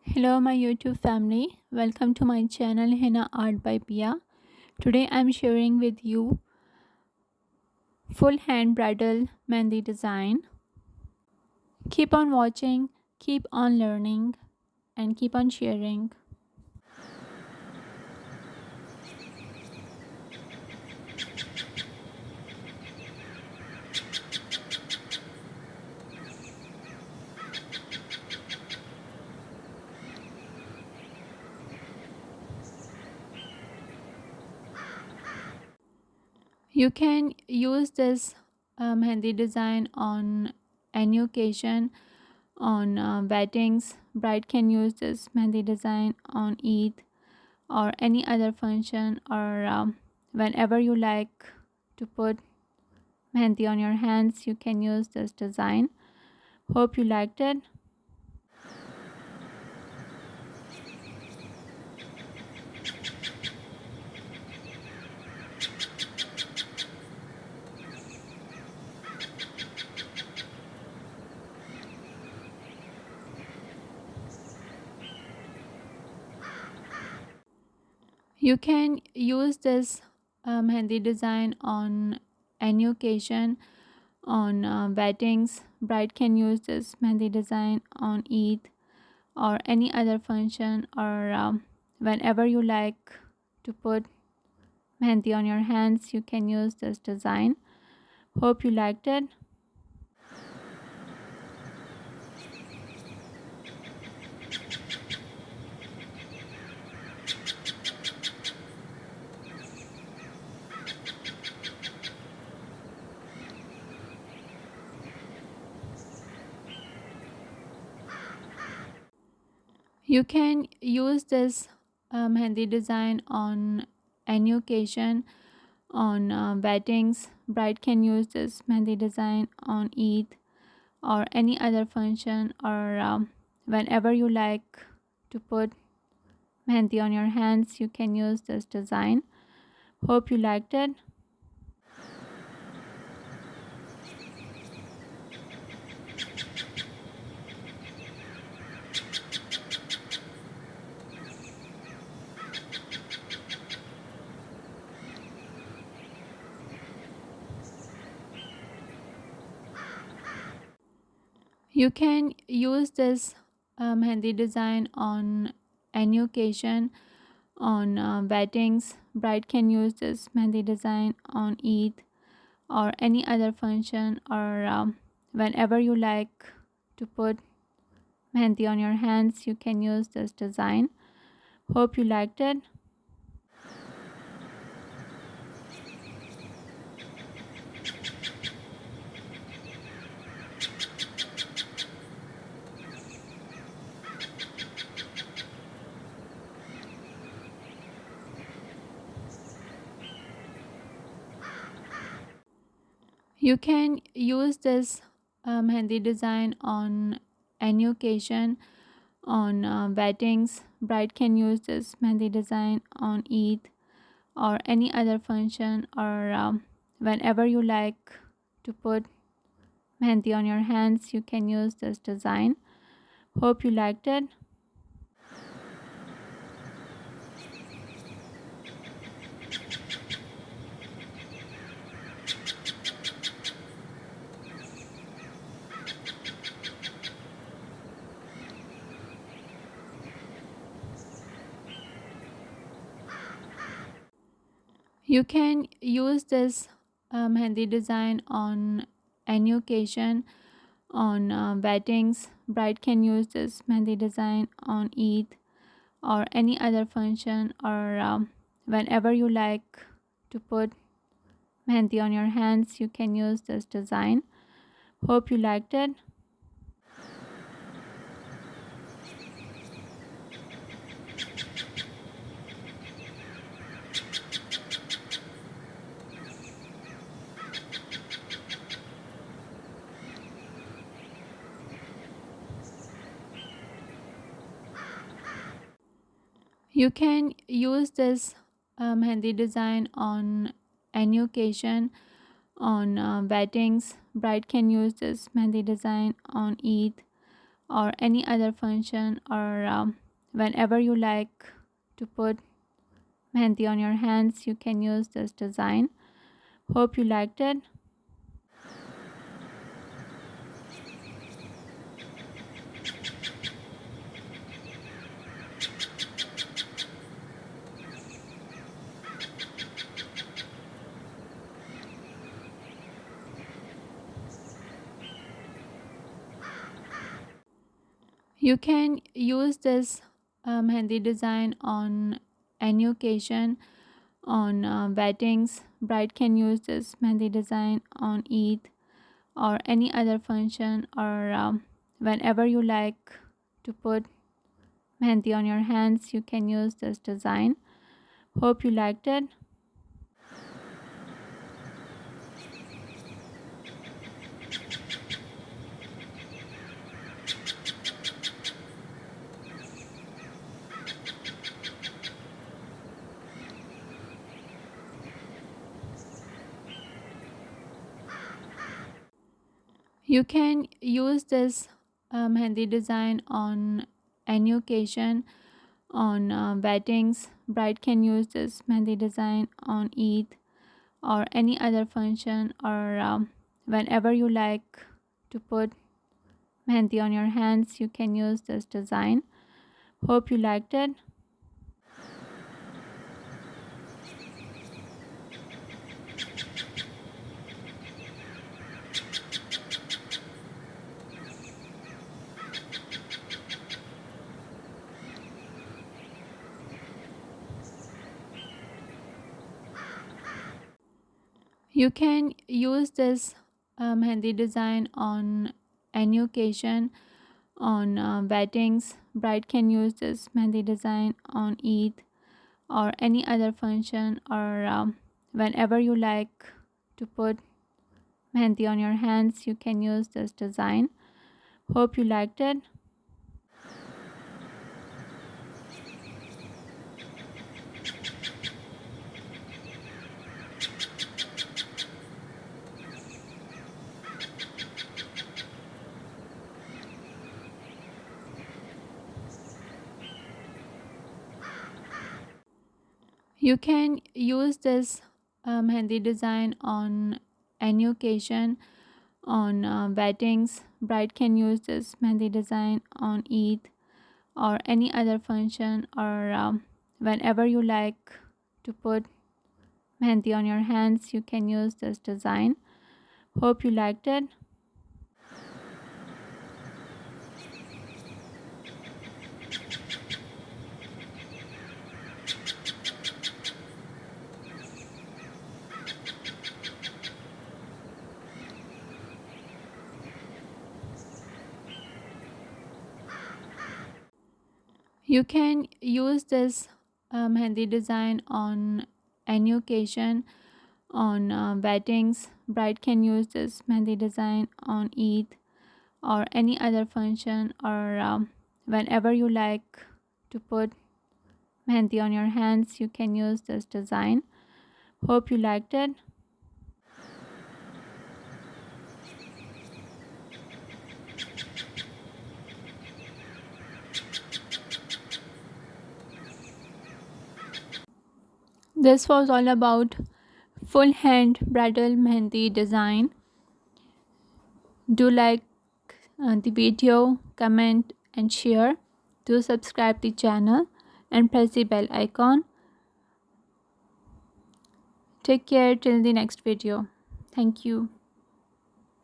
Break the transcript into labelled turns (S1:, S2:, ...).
S1: Hello, my YouTube family. Welcome to my channel Henna Art by Pia. Today I'm sharing with you full hand bridal mehndi design. Keep on watching, keep on learning, and keep on sharing. You can use this mehndi design on any occasion, on weddings. Bride can use this mehndi design on Eid or any other function, or whenever you like to put mehndi on your hands, you can use this design. Hope you liked it. You can use this mehndi design on any occasion, on weddings. Bride can use this mehndi design on Eid or any other function, or whenever you like to put mehndi on your hands, you can use this design. Hope you liked it. You can use this mehndi design on any occasion, on weddings. Bride can use this mehndi design on Eid or any other function, or whenever you like to put mehndi on your hands, you can use this design. Hope you liked it. You can use this mehndi design on any occasion, on weddings. Bride can use this mehndi design on Eid or any other function, or whenever you like to put mehndi on your hands, you can use this design. Hope you liked it. You can use this mehndi design on any occasion, on weddings. Bride can use this mehndi design on Eid or any other function, or whenever you like to put mehndi on your hands, you can use this design. Hope you liked it. You can use this mehndi design on any occasion, on weddings. Bride can use this mehndi design on Eid or any other function, or whenever you like to put mehndi on your hands, you can use this design. Hope you liked it. You can use this mehndi design on any occasion, on weddings. Bride can use this mehndi design on Eid or any other function, or whenever you like to put mehndi on your hands, you can use this design. Hope you liked it. You can use this mehndi design on any occasion, on weddings. Bride can use this mehndi design on Eid or any other function, or whenever you like to put mehndi on your hands, you can use this design. Hope you liked it. You can use this mehndi design on any occasion, on weddings. Bride can use this mehndi design on Eid or any other function, or whenever you like to put mehndi on your hands, you can use this design. Hope you liked it. You can use this mehndi design on any occasion, on weddings. Bride can use this mehndi design on Eid or any other function, or whenever you like to put mehndi on your hands, you can use this design. Hope you liked it. You can use this mehndi design on any occasion, on weddings. Bride can use this mehndi design on Eid or any other function, or whenever you like to put mehndi on your hands, you can use this design. Hope you liked it. You can use this mehndi design on any occasion, on weddings. Bride can use this mehndi design on Eid or any other function, or whenever you like to put mehndi on your hands, you can use this design. Hope you liked it. This was all about full hand bridal mehndi design. Do like the video, comment and share. Do subscribe the channel and press the bell icon. Take care till the next video. Thank you.